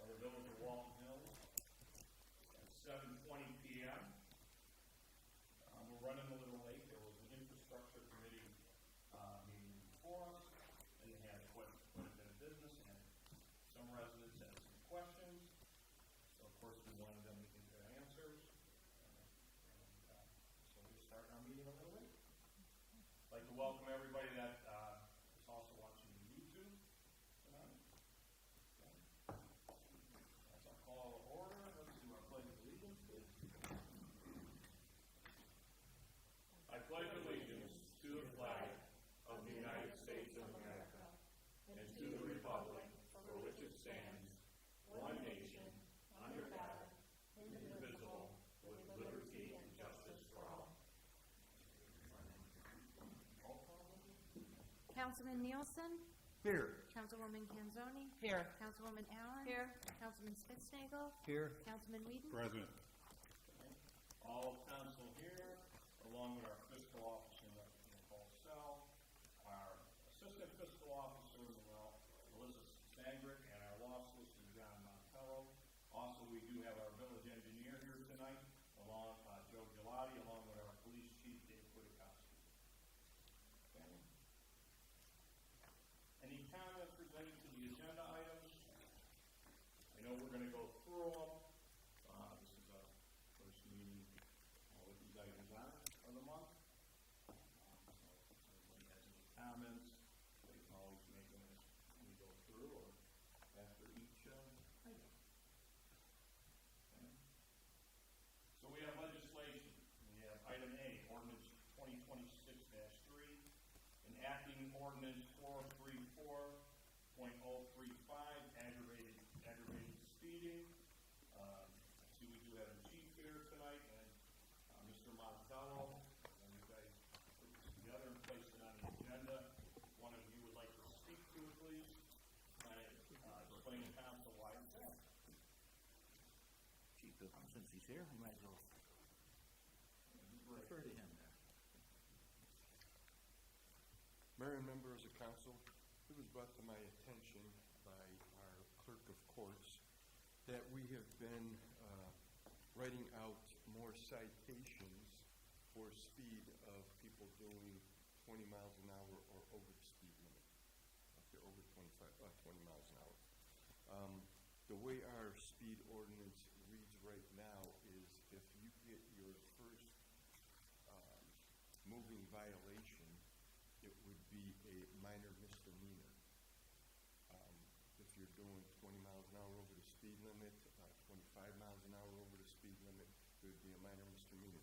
of the village of Walton Hills at 7:20 p.m. We're running a little late. There was an infrastructure committee meeting before us, and they had quite a bit of business, and some residents had some questions. So, of course, we wanted them to get their answers. So we're starting our meeting a little late. I'd like to welcome everybody that is also watching YouTube tonight. Okay. That's our call to order. Let's do our pledge of allegiance, please. I pledge allegiance to the flag of the United States of America and to the republic for which it stands, one nation, under God, indivisible, with liberty and justice for all. Councilman Nielsen? Here. Councilwoman Canzoni? Here. Councilwoman Allen? Here. Councilman Spitznagel? Here. Councilman Whedon? Present. All council here, along with our fiscal officer, Nicole Sell, our assistant fiscal officer, Melissa Sangrick, and our law solicitor, John Montello. Also, we do have our village engineer here tonight, along Joe Gelati, along with our police chief, Dave Kudikowski. Okay. Any comments related to the agenda items? I know we're going to go through them. This is our first meeting with these items on of the month. So if anybody has any comments, they can always make them as we go through or after each item. Okay. So we have legislation. We have item A, ordinance 2026-3, enacting ordinance 434.035, aggravated speeding. I see we do have a chief here tonight, and Mr. Montello, and you guys put this together and placed it on the agenda. One of you would like to speak to it, please. Explain to council why it's there. Chief, since he's here, we might as well refer to him there. Mayor and members of council, it was brought to my attention by our clerk of courts that we have been writing out more citations for speed of people doing 20 miles an hour or over the speed limit, up to over 20 miles an hour. The way our speed ordinance reads right now is if you get your first moving violation, it would be a minor misdemeanor. If you're doing 20 miles an hour over the speed limit, 25 miles an hour over the speed limit, it would be a minor misdemeanor.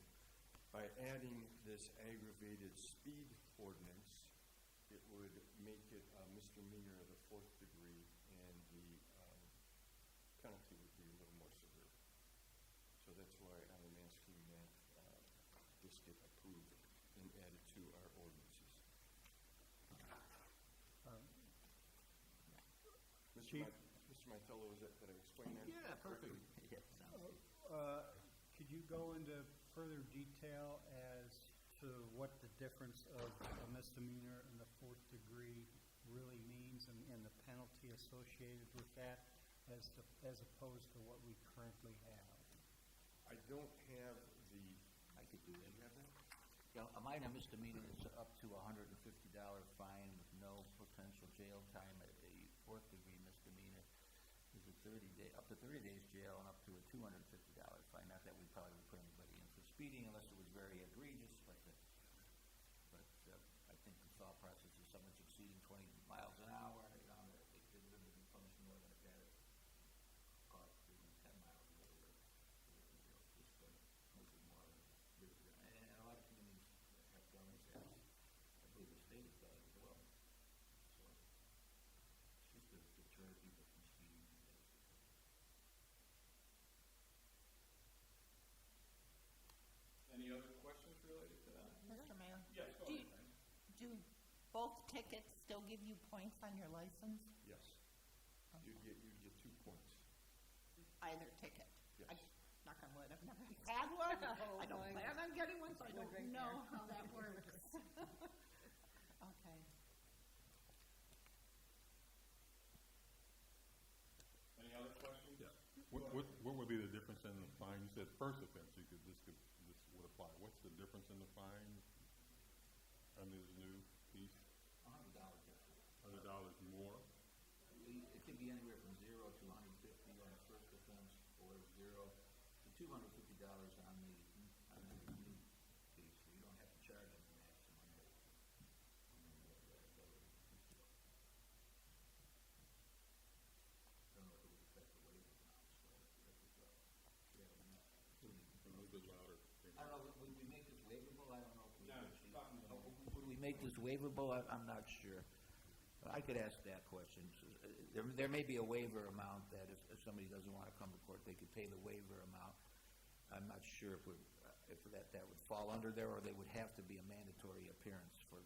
By adding this aggravated speed ordinance, it would make it a misdemeanor of the 4th degree, and the penalty would be a little more severe. So that's why I am asking that this get approved and added to our ordinances. Mr. Montello, did I explain that? Yeah, perfect. correctly? Yeah, sounds good. Could you go into further detail as to what the difference of a misdemeanor in the 4th degree really means and the penalty associated with that as opposed to what we currently have? I don't have the. I could do that. You have that? Yeah, a minor misdemeanor is up to $150 fine with no potential jail time. A 4th degree misdemeanor is up to 30 days jail and up to a $250 fine. Not that we probably would put anybody in for speeding unless it was very egregious, but I think the thought process is someone's exceeding 20 miles an hour, they could have been punished more than if they had caught doing 10 miles an hour. Just make it more of a and a lot of communities have done this, as I believe the state has done it as well. So it's just to deter people from speeding. Any other questions related to that? Mr. Mayor? Yes, go ahead. Do both tickets still give you points on your license? Yes. You'd get 2 points. Either ticket? Yes. Knock on wood, I've never had one. I don't plan on getting one, so I don't know how that works. Okay. Any other questions? in the fine? You said first offense, this would apply. What's the difference in the fine under this new piece? $100 difference. $100 more? It could be anywhere from 0 to 150 on the first offense, or 0 to $250 on the new piece. You don't have to charge them the maximum. I don't know if it would affect the waiver amount, so A little bit louder. I don't know, would we make this waivable? I don't know if we No, actually. talking about- Would we make this waivable? I'm not sure. I could ask that question. There may be a waiver amount that if somebody doesn't want to come to court, they could pay the waiver amount. I'm not sure if that would fall under there, or they would have to be a mandatory appearance for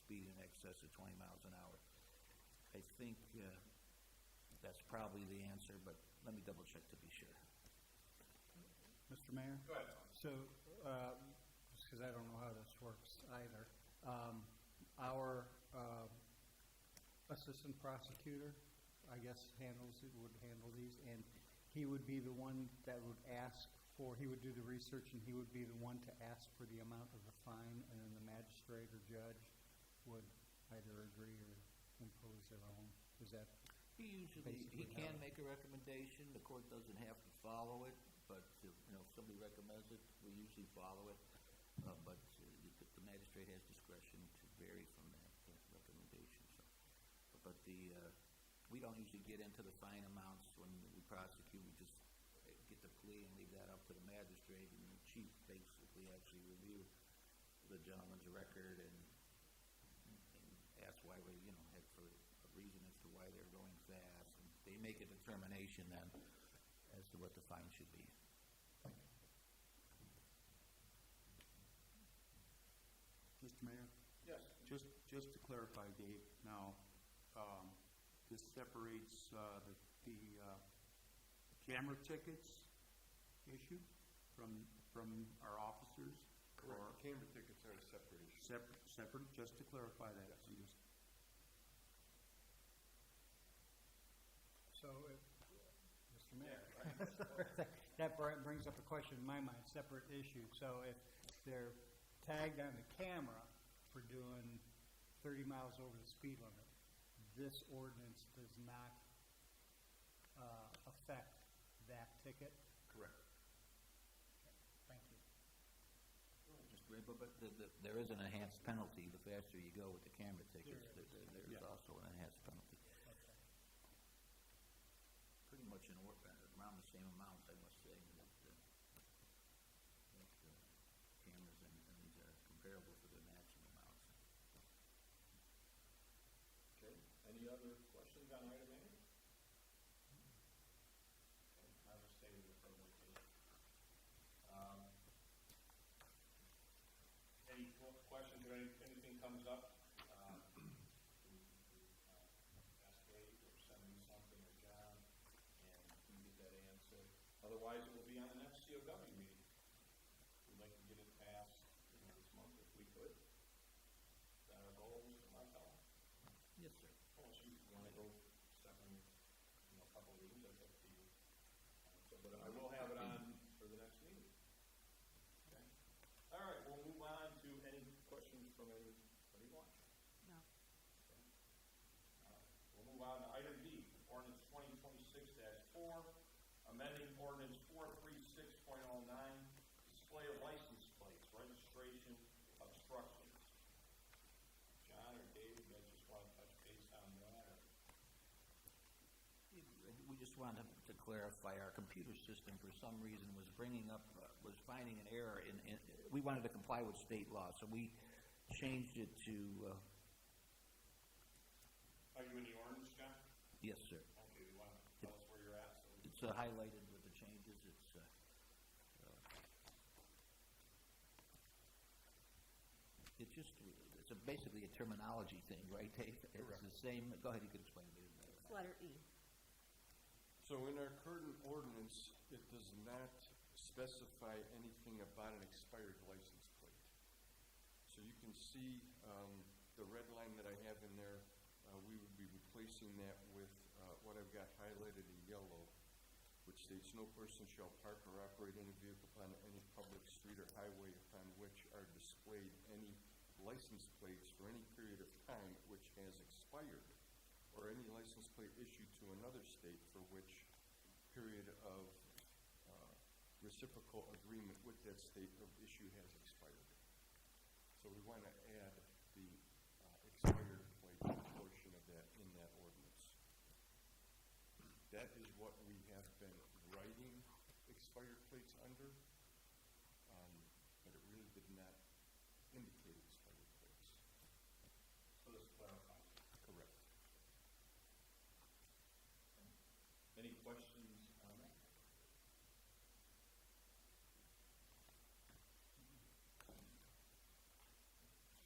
speed in excess of 20 miles an hour. I think that's probably the answer, but let me double check to be sure. Mr. Mayor? Go ahead. So, just because I don't know how this works either, our assistant prosecutor, I guess, would handle these, and he would be the one that would he would do the research, and he would be the one to ask for the amount of the fine, and then the magistrate or judge would either agree or impose their own. Is that? He can make a recommendation. The court doesn't have to follow it, but if somebody recommends it, we usually follow it. But the magistrate has discretion to vary from that recommendation. But we don't usually get into the fine amounts when we prosecute. We just get the plea and leave that up to the magistrate, and the chief basically actually review the gentleman's record and ask why we, had for a reason as to why they're going fast. And they make a determination then as to what the fine should be. Mr. Mayor? Yes. Just to clarify, Dave, now, this separates the camera tickets issue from our officers? Correct. Or Camera tickets are a separate issue. Separate, just to clarify that. Yes. So, Mr. Mayor, that brings up a question in my mind, separate issue. So if they're tagged on the camera for doing 30 miles over the speed limit, this ordinance does not affect that ticket? Correct. Thank you. But there is an enhanced penalty the faster you go with the camera tickets. There's Yeah. also an enhanced penalty. Okay. Pretty much around the same amounts, I must say, that cameras and these are comparable for the maximum amounts. Okay, any other questions on item A? Okay, I'll just stay with the presentation. Any questions or anything comes up? Ask Dave or send me something or John, and we can get that answer. Otherwise, it will be on the next COW meeting. We'd like to get it passed, this month if we could. Is that our goal, Mr. Martell? Yes, sir. Unless you want to go seven, a couple of readings, that's up to you. But I will have it on for the next meeting. Okay. All right, we'll move on to any questions from anybody watching. No. Okay. All right, we'll move on to item B, ordinance 2026-4, amending ordinance 436.09, display of license plates, registration obstructions. John or Dave, you guys just want to touch base on that? Or? We just wanted to clarify, our computer system for some reason was was finding an error we wanted to comply with state law, so we changed it to, Are you in the orange, John? yes, sir. Okay, you want to tell us where you're at? So we It's highlighted with the changes. It's basically a terminology thing, right, Dave? It's the same, go ahead, you can explain it. It's letter E. So in our current ordinance, it does not specify anything about an expired license plate. So you can see the red line that I have in there, we would be replacing that with what I've got highlighted in yellow, which states, no person shall park or operate any vehicle upon any public street or highway upon which are displayed any license plates for any period of time which has expired, or any license plate issued to another state for which period of reciprocal agreement with that state of issue has expired. So we want to add the expired plate portion of that in that ordinance. That is what we have been writing expired plates under, but it really did not indicate expired plates. So this clarifies. Correct. Any questions on that?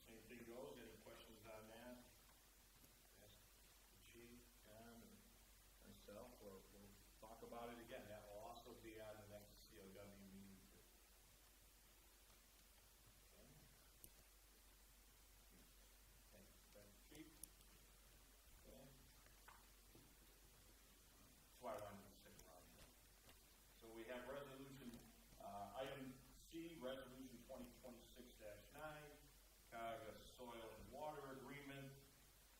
Same thing goes. Any questions on that? Ask the chief, John, and myself, or we'll talk about it again. That will also be on the next COW meeting too. Okay. Thanks, chief. Okay. That's why I wanted to stick around here. So we have resolution, item C, resolution 2026-9, Cuyahoga Soil and Water Agreement.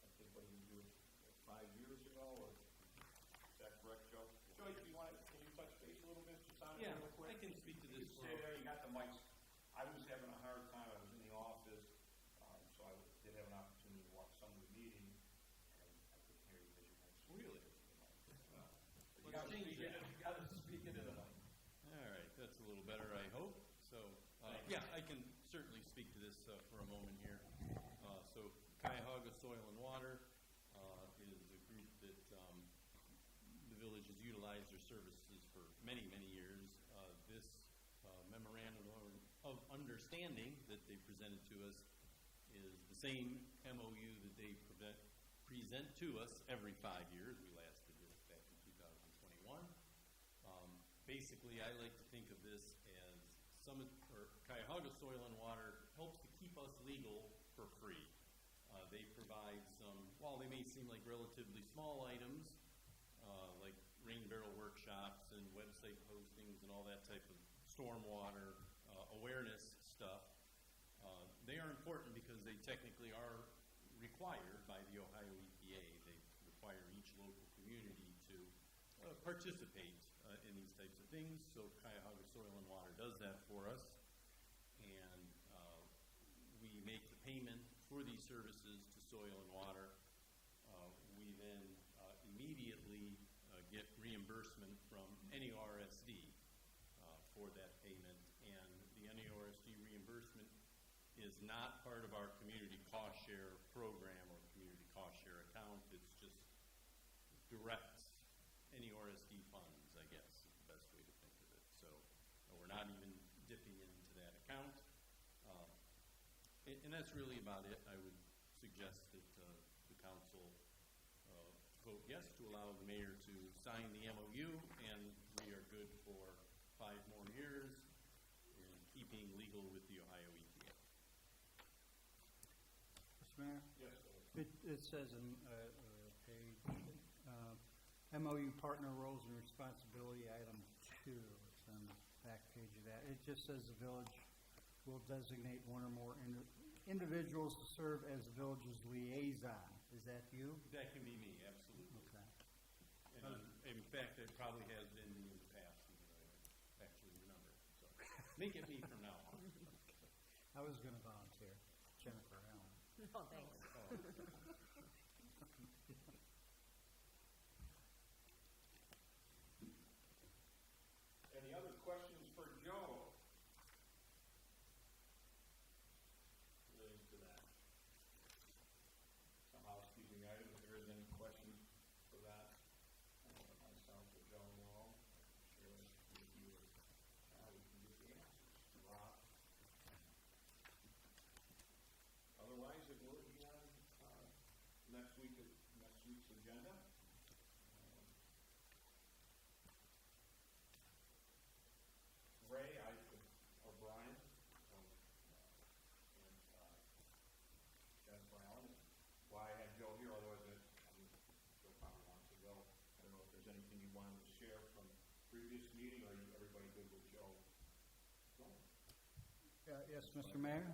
I think what did we do it 5 years ago, or is that correct, Joe? Joe, do you want to, can you touch base a little bit, just on it Yeah, real quick? I can speak to You this. stay there, you got the mics. I was having a hard time, I was in the office, so I did have an opportunity to watch some of the meeting, and I couldn't hear you because you weren't speaking. Really? You gotta speak it, you gotta speak into the mic. All right, that's a little better, I hope. So, yeah, I can certainly speak to this for a moment here. So Cuyahoga Soil and Water is a group that the village has utilized their services for many, many years. This memorandum of understanding that they presented to us is the same MOU that they present to us every 5 years. We last did this back in 2021. Basically, I like to think of this as Cuyahoga Soil and Water helps to keep us legal for free. They provide some, while they may seem like relatively small items, like rain barrel workshops and website postings and all that type of stormwater awareness stuff, they are important because they technically are required by the Ohio EPA. They require each local community to participate in these types of things. So Cuyahoga Soil and Water does that for us, and we make the payment for these services to Soil and Water. We then immediately get reimbursement from NERSD for that payment, and the NERSD reimbursement is not part of our community cost share program or community cost share account. It's just direct NERSD funds, I guess, is the best way to think of it. So we're not even dipping into that account. And that's really about it. I would suggest that the council vote yes to allow the mayor to sign the MOU, and we are good for 5 more years in keeping legal with the Ohio EPA. Mr. Mayor? Yes, It says in page, MOU partner roles and responsibility, item 2. It's on the back page of that. It just says the village will designate one or more individuals to serve as the village's liaison. Is that you? That can be me, absolutely. Okay. And in fact, it probably has been me in the past, even though I actually remember. So make it me from now on. I was going to volunteer. Jennifer Allen. Oh, thanks. Any other questions for Joe? Related to that. Some housekeeping item, if there is any questions for that, myself or Joe Wall, share with you, how we can get the answers. Rob? Otherwise, it will be on next week's agenda. Ray, or Brian, and Jennifer Allen. Why I had Joe here, otherwise Joe probably wants to go. I don't know if there's anything you wanted to share from previous meeting, or are you, everybody good with Joe? Yes, Mr. Mayor?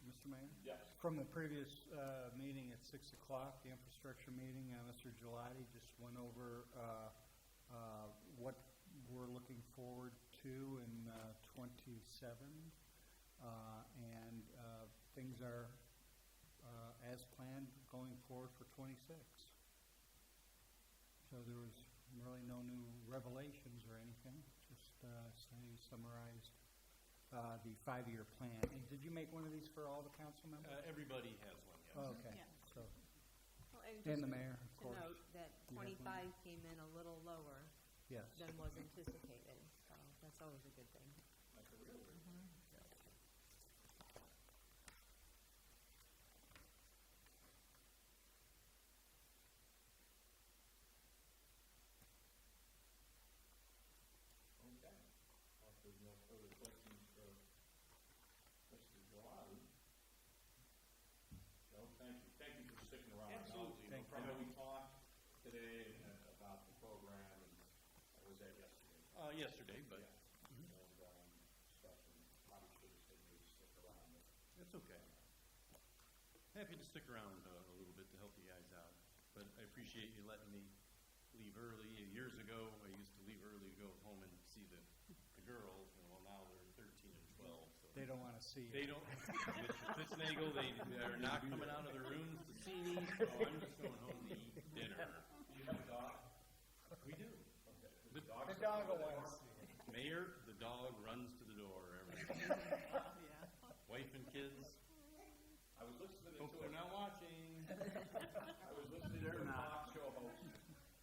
Mr. Mayor? Yes. From the previous meeting at 6 o'clock, the infrastructure meeting, Mr. Gelati just went over what we're looking forward to in '27, and things are as planned going forward for '26. So there was really no new revelations or anything, just summarized the 5-year plan. And did you make one of these for all the council members? Everybody has one, yes. Oh, okay, Yeah. so, Well, and and the just mayor, of to course. note that You have one? 25 came in a little lower Yes. than was anticipated, so that's always a good thing. That's a real good. Okay. Well, if there's no further questions for Mr. Gelati. Joe, thank you. Thank you for sticking around. Absolutely, no Thank you. I know we talked today about the program, and was that yesterday? Yesterday, but Yeah. And, stuff, and probably should have said maybe stick around, but it's okay. Happy to stick around a little bit to help you guys out, but I appreciate you letting me leave early. Years ago, I used to leave early to go home and see the girls, and well, now they're 13 and 12, so. They don't want to see They it. don't, Fitznagel, they're not coming out of their rooms to see me, so I'm just going home to eat dinner. do you have a dog? We do. Okay. The The dog will want to see it. Mayor, the dog runs to the door every day. Wife and kids, I was listening hope to they're a not watching. I was listening to a talk show host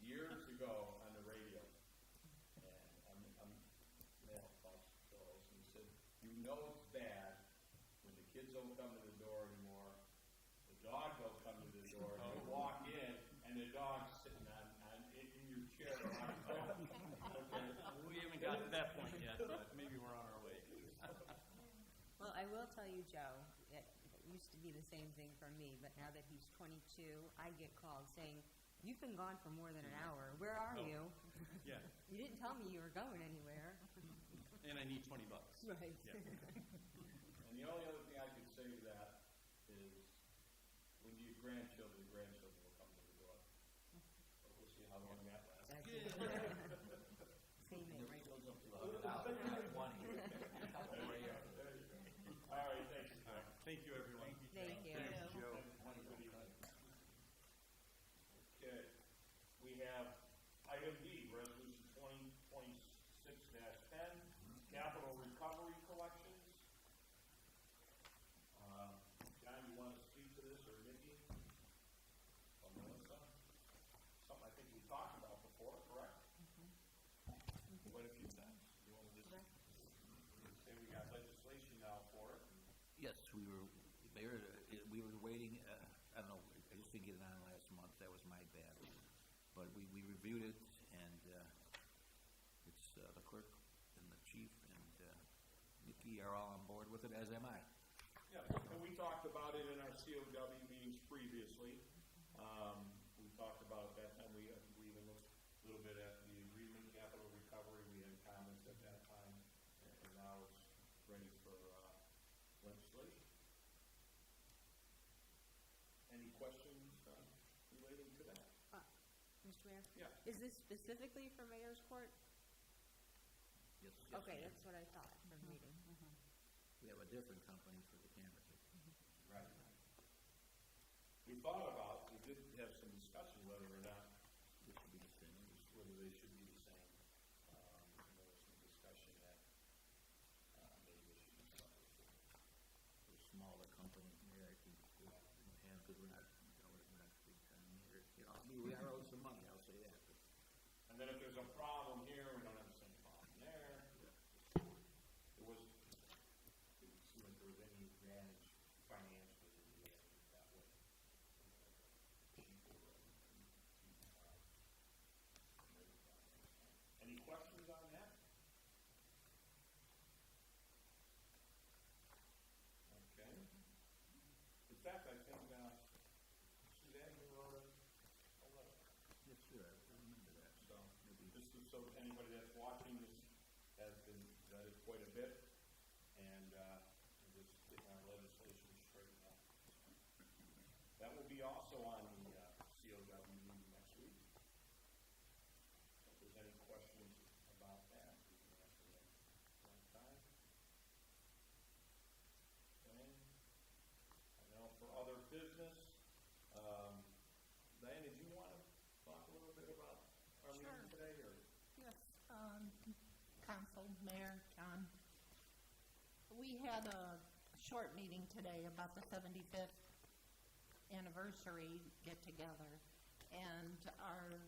years ago on the radio, and I'm male talk show host, and he said, "You know it's bad when the kids don't come to the door anymore, the dog don't come to the door, and you walk in, and the dog's sitting in your chair on his own." Okay. We haven't got to that point yet, but maybe we're on our way. Well, I will tell you, Joe, it used to be the same thing for me, but now that he's 22, I get calls saying, "You've been gone for more than an hour. Where are Oh. you? Yeah, You didn't tell me you were going anywhere." and I need $20. Right. Yeah. And the only other thing I could say to that is, when you have grandchildren will come to the door. But we'll see how long that lasts. That's Yeah. Same And the age. rate goes up to 100,000, not 20. Couple more years. There you go. All right, thanks. All right, thank you, everyone. Thank you. Joe. Okay, we have item D, resolution 2026-10, capital recovery collections. John, you want to speak to this, or Nikki? Or Melissa? Something I think we talked about before, correct? Quite a few times. You want to just say we got legislation now for it? Yes, Mayor, we were waiting, I don't know, I just didn't get it on last month, that was my bad. But we reviewed it, and it's the clerk and the chief and Nikki are all on board with it, as am I. Yeah, and we talked about it in our COW meetings previously. We talked about it that time, we even looked a little bit at the agreement, capital recovery, we had comments at that time, and now it's ready for legislation. Any questions relating to that? Mr. Mayor? Yeah. Is this specifically for Mayor's Court? Yes. Okay, ma'am. that's what I thought from reading. We have a different company for the camera ticket. Right. We thought about, we did have some discussion whether or not It should be the same. whether they should be the same. There was some discussion that maybe they should be separate. For a smaller company, Mayor, I think, because we're not big time here. You know, I mean, we are owed some money, I'll say that. But And then if there's a problem here, we don't have the same problem there. There was, didn't seem like there was any advantage financially to doing it that way. Cheaper. Any questions on that? Okay. In fact, I think, Suzanne, you wrote a letter. yes, sir, I remember that. So, Maybe this is, so quite a bit, and just getting our legislation straightened out. That will be also on the COW meeting next week. If there's any questions about that, we can answer them one time. Okay. I know for other business, Diane, did you want to talk a little bit about our meeting today, or? Yes, Council, Mayor, John. We had a short meeting today about the 75th anniversary get-together, and our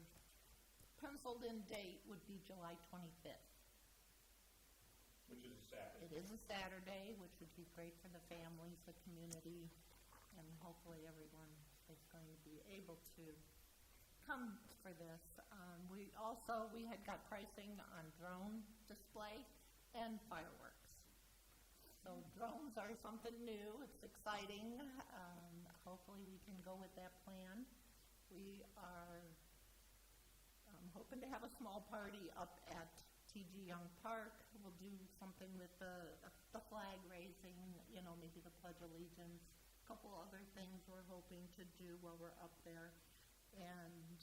penciled-in date would be July 25th. Which is a Saturday. It is a Saturday, which would be great for the families, the community, and hopefully everyone is going to be able to come for this. We had got pricing on drone display and fireworks. So drones are something new. It's exciting. Hopefully we can go with that plan. We are hoping to have a small party up at TG Young Park. We'll do something with the flag raising, maybe the Pledge of Allegiance, a couple other things we're hoping to do while we're up there. And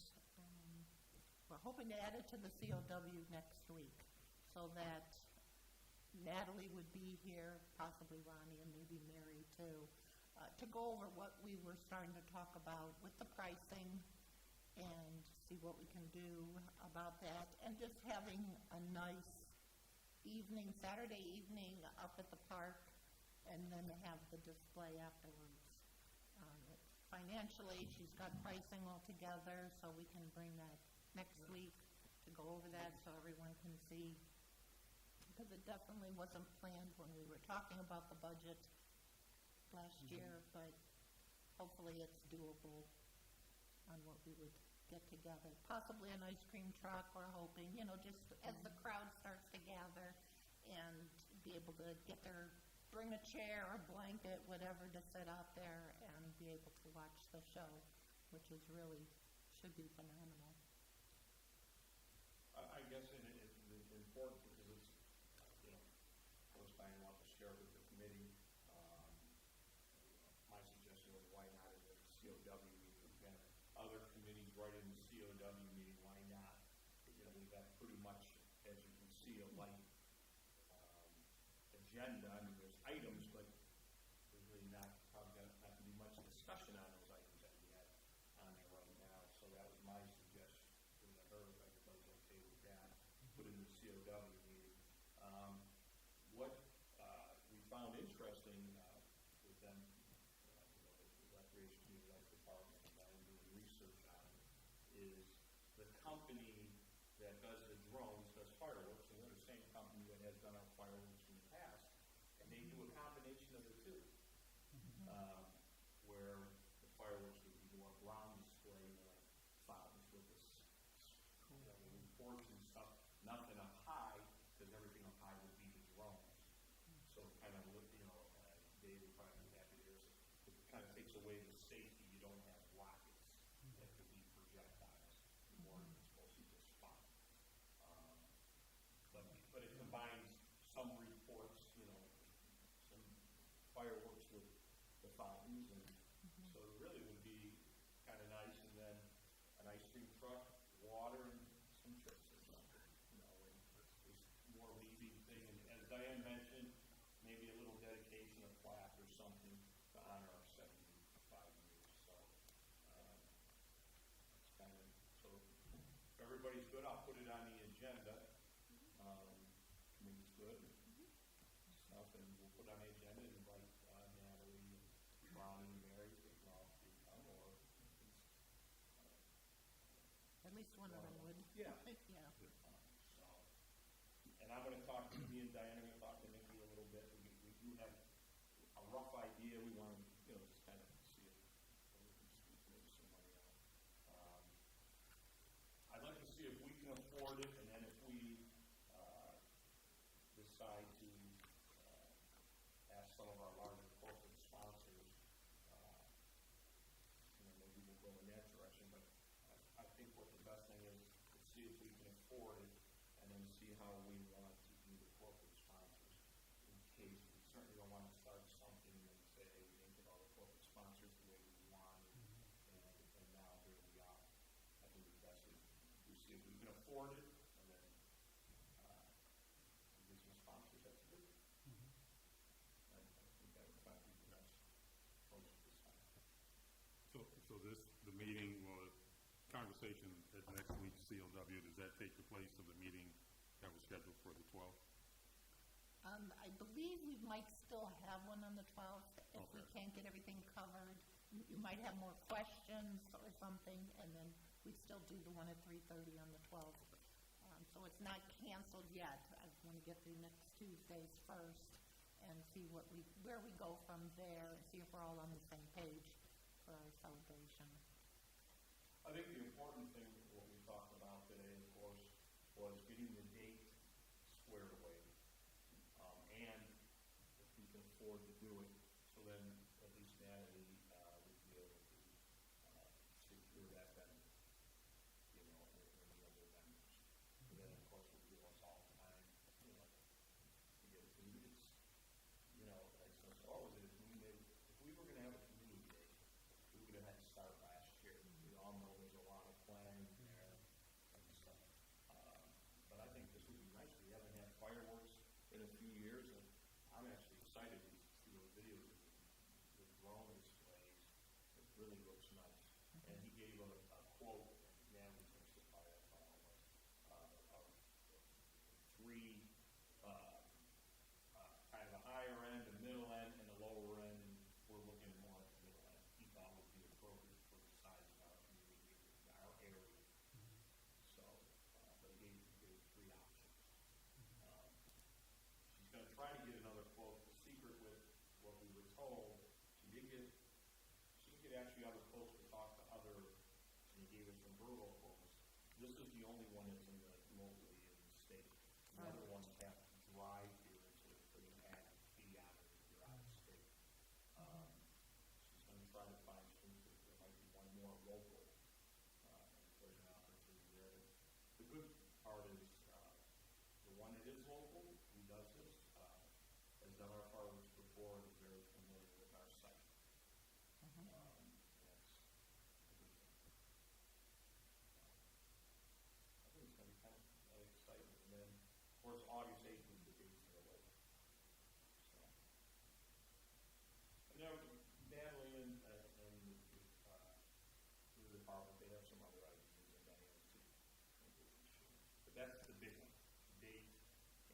we're hoping to add it to the COW next week so that Natalie would be here, possibly Ronnie and maybe Mary too, to go over what we were starting to talk about with the pricing and see what we can do about that, and just having a nice evening, Saturday evening up at the park, and then have the display afterwards. Financially, she's got pricing all together, so we can bring that next week to go over that so everyone can see, because it definitely wasn't planned when we were talking about the budget last year, but hopefully it's doable on what we would get together. Possibly an ice cream truck, we're hoping, just as the crowd starts to gather, and be able to bring a chair or blanket, whatever, to sit out there and be able to watch the show, which should be phenomenal. I guess it's important because it's, of course, Diane wants to share with the committee. My suggestion was, why not at the COW meeting? Again, other committees right in the COW meeting, why not? We've got pretty much, as you can see, a light agenda. I mean, there's items, but there's really probably not to be much discussion on those items that we have on there right now. So that was my suggestion to her, if everybody's okay with that, put it in the COW meeting. What we found interesting with them, the Recreation Community Life Department, and doing research on it, is the company that does the drones does fireworks, and they're the same company that has done our fireworks in the past, and they do a combination of the two, where the fireworks would be more ground display, like fountains with this, reports and stuff, nothing up high, because everything up high would be the drones. So kind of, Dave would probably be happy there. It kind of takes away the safety. You don't have rockets that could be projectiles. More than it's supposed to be just fun. But it combines some reports, some fireworks with the fountains, and so it really would be kind of nice. And then an ice cream truck, water, and some chips or something. It's more leafy thing. And as Diane mentioned, maybe a little dedication, a plaque or something to honor our 75 years. So it's kind of, so if everybody's good, I'll put it on the agenda. Committee's good. Stuff, and we'll put on the agenda and invite Natalie, Ronnie, and Mary to come, or At least one of them would. Yeah. Yeah. So, and I'm going to talk to me and Diana are going to talk to Nikki a little bit. We do have a rough idea. We want to, just kind of see if we can squeeze maybe some money out. I'd like to see if we can afford it, and then if we decide to ask some of our larger corporate sponsors, maybe we'll go in that direction. But I think what the best thing is to see if we can afford it, and then see how we want to do the corporate sponsors. certainly don't want to start something and say, hey, we didn't get all the corporate sponsors the way we wanted, and now here we are. I think the best is we see if we can afford it, and then get some sponsors, that's good. I think that would probably be the best approach at this time. So the meeting was, conversation at next week's CLW, does that take the place of the meeting that was scheduled for the 12th? I believe we might still have one on the 12th if we Okay. can't get everything covered. You might have more questions or something, and then we'd still do the one at 3:30 on the 12th. So it's not canceled yet. I want to get through next Tuesdays first and see where we go from there, and see if we're all on the same page for our celebration. I think the important thing, what we talked about today, of course, was getting the date squared away. And if we can afford to do it, so then at least Natalie would be able to secure that vendor, you know, or any other vendors. And then, of course, we'll give us all time, you know, to get it. It's, you know, like so always is, if we were going to have a community day, we would have had to start last year. We all know there's a lot of planning there and stuff. But I think this would be nice. We haven't had fireworks in a few years, and I'm actually excited to see those videos of the drone displays. It really looks nice. And he gave a quote, and Natalie thinks it probably that's all it was, of three, kind of a higher end, a middle end, and a lower end, and we're looking more at the middle end. He thought would be appropriate for the size of our community, our area. So, but he gave three options. She's going to try to get another quote. The secret with what we were told, she did get actually other quotes to talk to other, and he gave us some verbal quotes. This is the only one that's in the locally in the state. The other ones have to drive here to an added fee out of it if you're out of state. She's going to try to find things that there might be one more local, if there's an opportunity there. The good part is the one that is local, who does this, has done our fireworks before and is very familiar with our site. That's a good thing. I think it's going to be kind of exciting. And then, of course, August 8th is the dates that are local. So. And now, Natalie and the department, they have some other ideas and Diane too. But that's the big one, date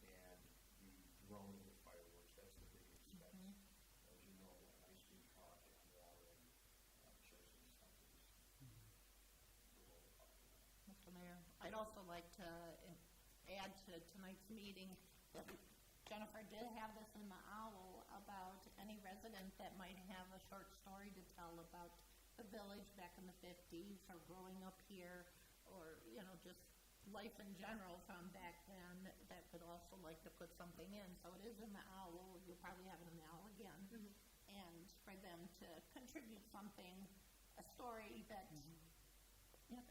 and the drone and the fireworks. That's the big expense. As you know, an ice cream truck and water and chips and stuff is below the parking lot. Mr. Mayor, I'd also like to add to tonight's meeting that Jennifer did have this in the OWL about any resident that might have a short story to tell about the village back in the 50s or growing up here, or, you know, just life in general from back then, that could also like to put something in. So it is in the OWL. You'll probably have it in the OWL again. And for them to contribute something, a story that you know,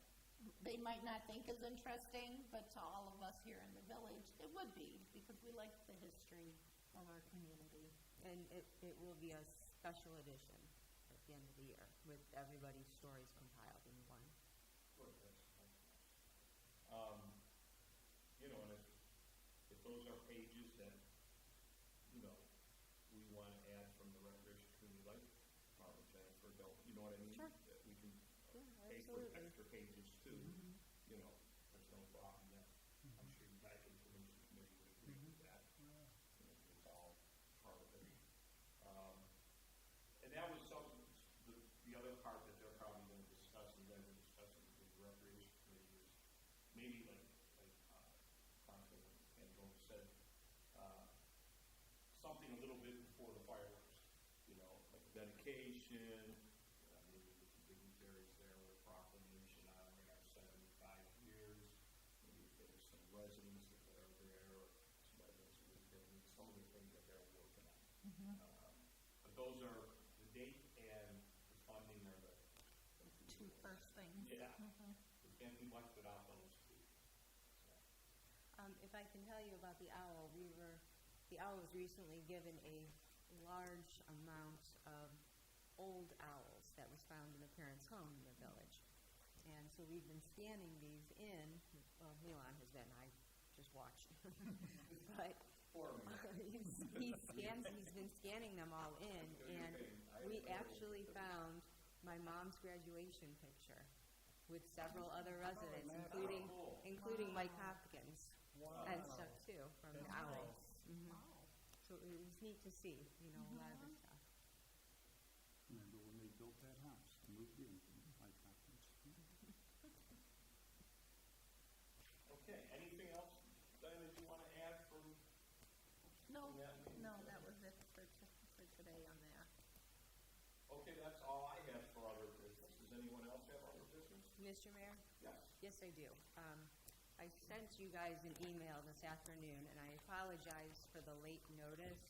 they might not think is interesting, but to all of us here in the village, it would be, because we like the history of our community. And it will be a special edition at the end of the year with everybody's stories compiled in one. Sure, that's nice. You know, and if those are pages that, you know, we want to add from the Recreation Community Life Department, Jennifer, don't, you know what I mean? Sure. That we can pay for absolutely. extra pages too, you know, there's no problem there. I'm sure you guys, Information Committee would agree with that. You know, it's all part of it. And that was something, the other part that they're probably going to discuss, and you guys are discussing with the Recreation Committee, is maybe like Councilman Antonio said, something a little bit before the fireworks, you know, like dedication, maybe with the dignitaries there with a proclamation honoring our 75 years, maybe if there's some residents that are there, or some residents who live there, some of the things that they're working on. But those are, the date and the funding are the Two first things. Yeah. We can't do much without those two. So. If I can tell you about the OWL, the OWL was recently given a large amount of old owls that was found in a parent's home in the village. And so we've been scanning these in, well, Milan has been, I just watched. But he's been scanning them all in, and we actually found my mom's graduation picture with several other residents, including Mike Hopkins and stuff too, from the owl. So it was neat to see, a lot of this stuff. Remember when they built that house, moved in, like happens. Okay, anything else, Diane, that you want to add from No, that meeting? no, that was it for today on that. Okay, that's all I have for other business. Does anyone else have other business? Mr. Mayor? Yes. Yes, I do. I sent you guys an email this afternoon, and I apologize for the late notice.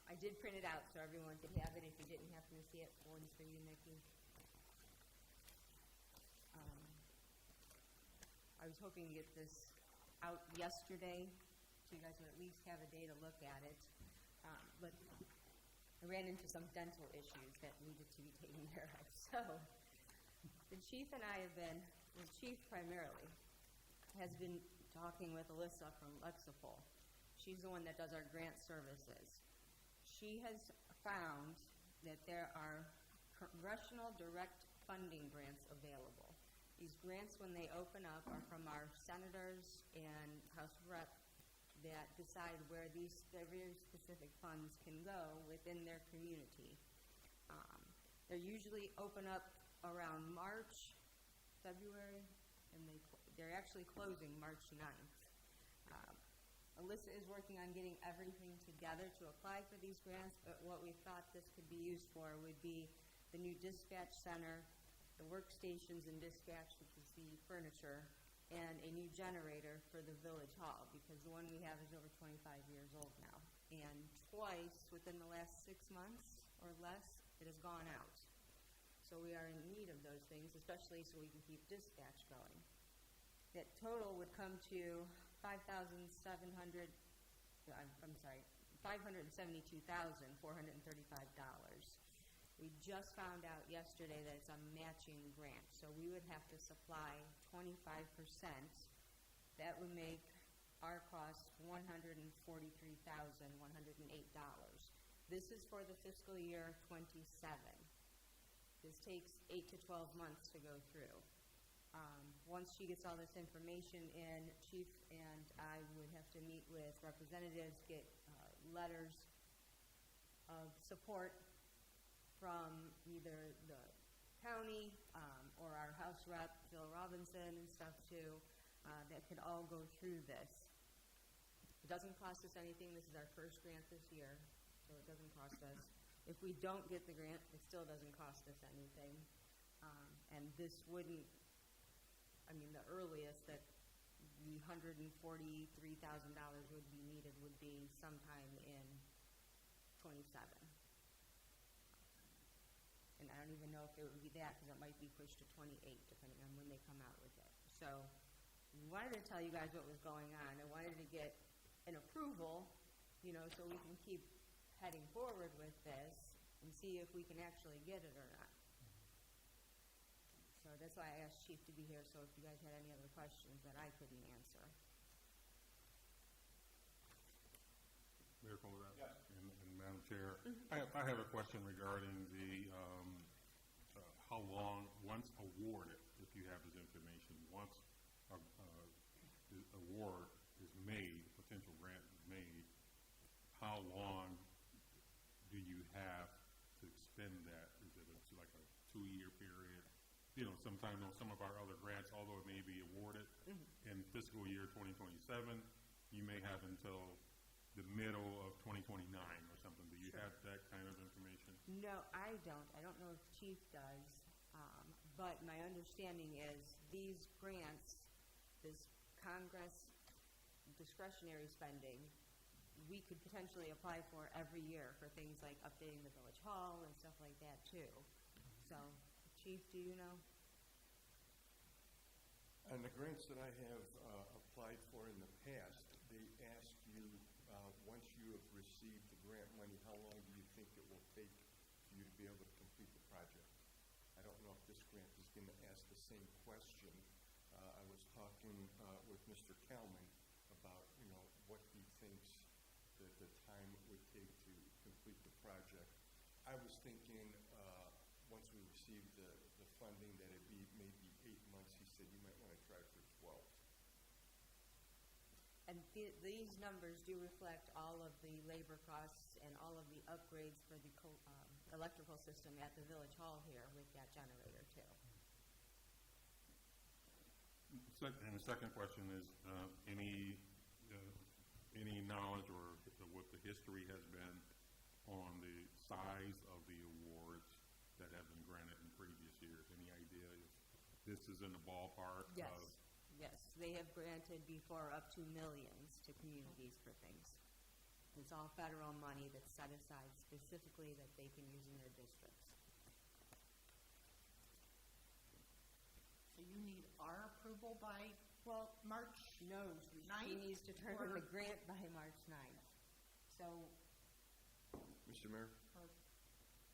I did print it out so everyone could have it if you didn't happen to see it. One's for you, Nikki. I was hoping to get this out yesterday so you guys would at least have a day to look at it. But I ran into some dental issues that needed to be taken care of. So the chief and I have been, the chief primarily, has been talking with Alyssa from Lexipol. She's the one that does our grant services. She has found that there are congressional direct funding grants available. These grants, when they open up, are from our senators and House Rep that decide where these very specific funds can go within their community. They usually open up around March, February, and they're actually closing March 9th. Alyssa is working on getting everything together to apply for these grants, but what we thought this could be used for would be the new dispatch center, the workstations and dispatch, which is the furniture, and a new generator for the village hall, because the one we have is over 25 years old now. And twice within the last 6 months or less, it has gone out. So we are in need of those things, especially so we can keep dispatch going. That total would come to $572,435. We just found out yesterday that it's a matching grant, so we would have to supply 25%. That would make our cost $143,108. This is for the fiscal year 27. This takes 8 to 12 months to go through. Once she gets all this information in, Chief and I would have to meet with representatives, get letters of support from either the county or our House Rep, Phil Robinson, and stuff too, that could all go through this. It doesn't cost us anything. This is our first grant this year, so it doesn't cost us. If we don't get the grant, it still doesn't cost us anything. And this wouldn't, the earliest that the $143,000 would be needed would be sometime in 27. And I don't even know if it would be that, because it might be pushed to 28, depending on when they come out with it. So we wanted to tell you guys what was going on. I wanted to get an approval, so we can keep heading forward with this and see if we can actually get it or not. So that's why I asked Chief to be here, so if you guys had any other questions that I couldn't answer. Mayor Fuller, Yes. and Madam Chair, I have a question regarding the how long, once awarded, if you have this information, once the award is made, potential grant is made, how long do you have to expend that? Is it like a 2-year period? Sometimes on some of our other grants, although it may be awarded in fiscal year 2027, you may have until the middle of 2029 or something. Do you have that kind of information? No, I don't. I don't know if Chief does. But my understanding is these grants, this Congress discretionary spending, we could potentially apply for every year for things like updating the village hall and stuff like that too. So, Chief, do you know? On the grants that I have applied for in the past, they ask you, once you you have received the grant money, how long do you think it will take for you to be able to complete the project? I don't know if this grant is going to ask the same question. I was talking with Mr. Kalman about, what he thinks the time it would take to complete the project. I was thinking, once we receive the funding, that it'd be maybe 8 months. He said you might want to try for 12. And these numbers do reflect all of the labor costs and all of the upgrades for the electrical system at the Village Hall here with that generator too. And the second question is, any knowledge or what the history has been on the size of the awards that have been granted in previous years? Any idea if this is in the ballpark Yes. of? Yes, they have granted before up to millions to communities for things. It's all federal money that's set aside specifically that they can use in their districts. So you need our approval by, March No, 9th? he needs to turn in or- the grant by March 9th. So, Mr. Mayor?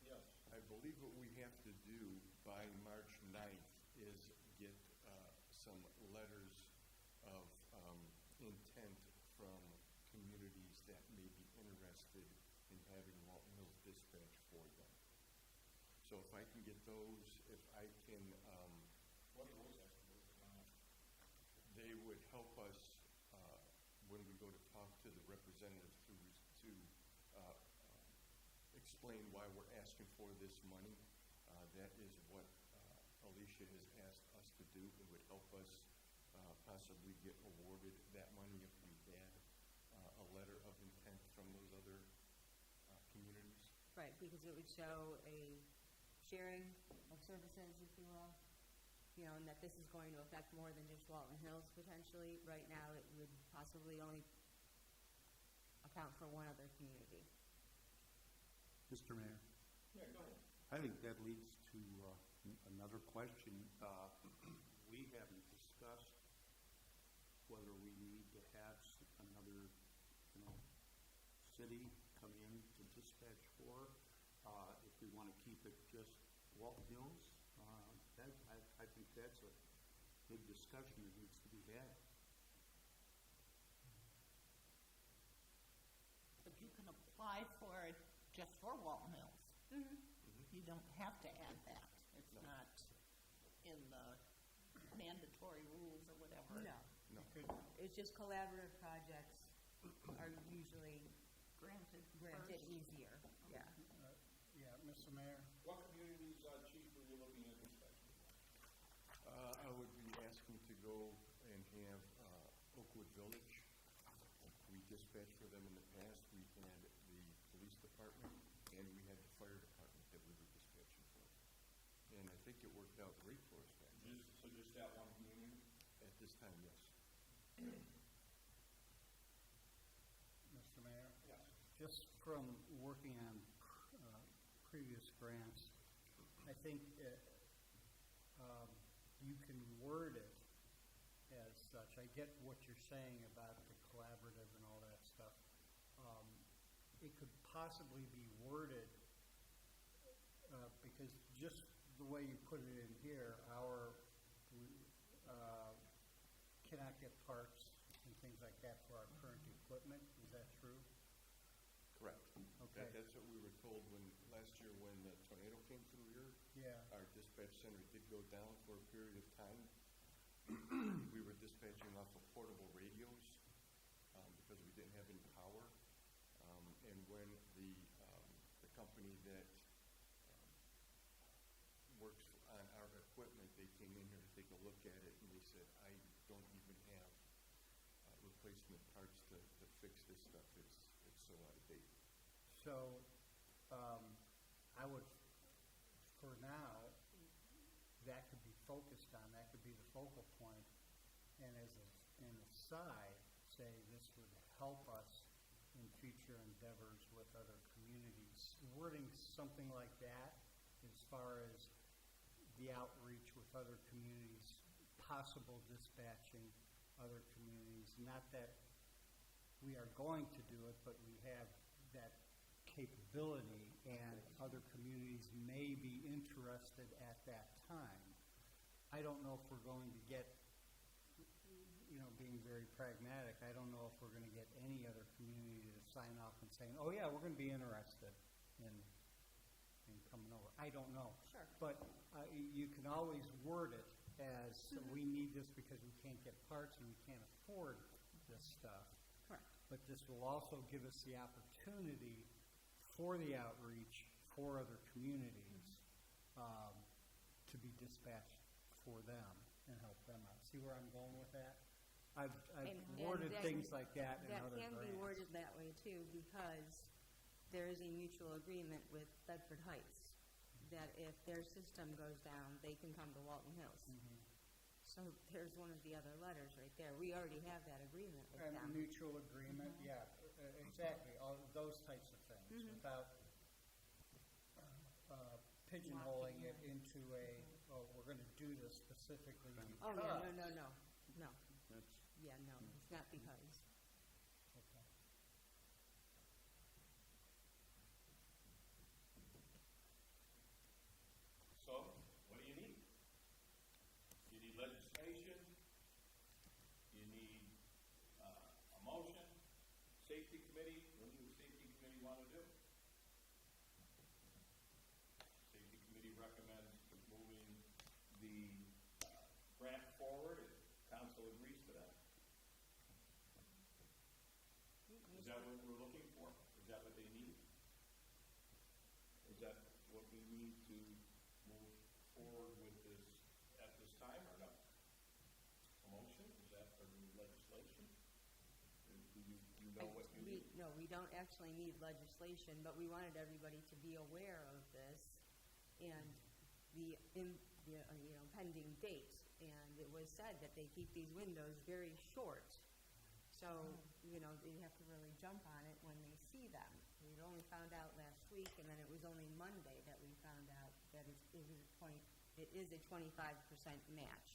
Yes. I believe what we have to do by March 9th is get some letters of intent from communities that may be interested in having Walton Hills dispatch for them. So if I can get those, if I can, What are those estimates? they would help us when we go to talk to the representatives to explain why we're asking for this money. That is what Alicia has asked us to do. It would help us possibly get awarded that money if we had a letter of intent from those other communities. right, because it would show a sharing of services, if you will, and that this is going to affect more than just Walton Hills potentially. Right now, it would possibly only account for one other community. Mr. Mayor, Yeah, go ahead. I think that leads to another question. We haven't discussed whether we need to have another, city come in to dispatch for. If we want to keep it just Walton Hills, I think that's a big discussion that needs to be had. But you can apply for it just for Walton Hills. You don't have to add that. It's not in the mandatory rules or whatever. No. No. It's just collaborative projects are usually Granted granted first. easier. Yeah. Yeah, Mr. Mayor? What communities, Chief, are you looking at dispatching? I would be asking to go and have Oakwood Village. We dispatched for them in the past. We had the police department and we had the fire department that we were dispatching for. And I think it worked out great for us back then. Just that one community? At this time, yes. Mr. Mayor? Yes. Just from working on previous grants, I think you can word it as such. I get what you're saying about the collaborative and all that stuff. It could possibly be worded because just the way you put it in here, cannot get parts and things like that for our current equipment. Is that true? Correct. Okay. That's what we were told last year when the tornado came through here. Yeah. Our dispatch center did go down for a period of time. We were dispatching off of portable radios because we didn't have any power. And when the company that works on our equipment, they came in here to take a look at it, and they said, I don't even have replacement parts to fix this stuff. It's so out of date. So, I would, for now, that could be focused on, that could be the focal point, and as an aside, say this would help us in future endeavors with other communities. Wording something like that as far as the outreach with other communities, possible dispatching other communities, not that we are going to do it, but we have that capability, and other communities may be interested at that time. I don't know if we're going to get, being very pragmatic, I don't know if we're going to get any other community to sign off and saying, oh yeah, we're going to be interested in coming over. I don't know. Sure. But you can always word it as, we need this because we can't get parts and we can't afford this stuff. Correct. But this will also give us the opportunity for the outreach for other communities to be dispatched for them and help them out. See where I'm going with that? I've And worded that- things like that in That other can be grants. worded that way too, because there is a mutual agreement with Bedford Heights that if their system goes down, they can come to Walton Hills. Mhm. So there's one of the other letters right there. We already have that agreement with And them. mutual agreement, yeah, exactly, all of those types of things, without pigeonholing it into we're going to do this specifically because. Oh, yeah, no. That's, Yeah, no, it's not because. Okay. So, what do you need? You need legislation, you need a motion, safety committee, what does the safety committee want to do? Safety committee recommends moving the grant forward, if council agrees to that. Is that what we're looking for? Is that what they need? Is that what we need to move forward with this at this time or no? A motion? Is that for the legislation? Do you know what you need? No, we don't actually need legislation, but we wanted everybody to be aware of this and the pending date. And it was said that they keep these windows very short. So, they have to really jump on it when they see them. We'd only found out last week, and then it was only Monday that we found out that it is a 25% match.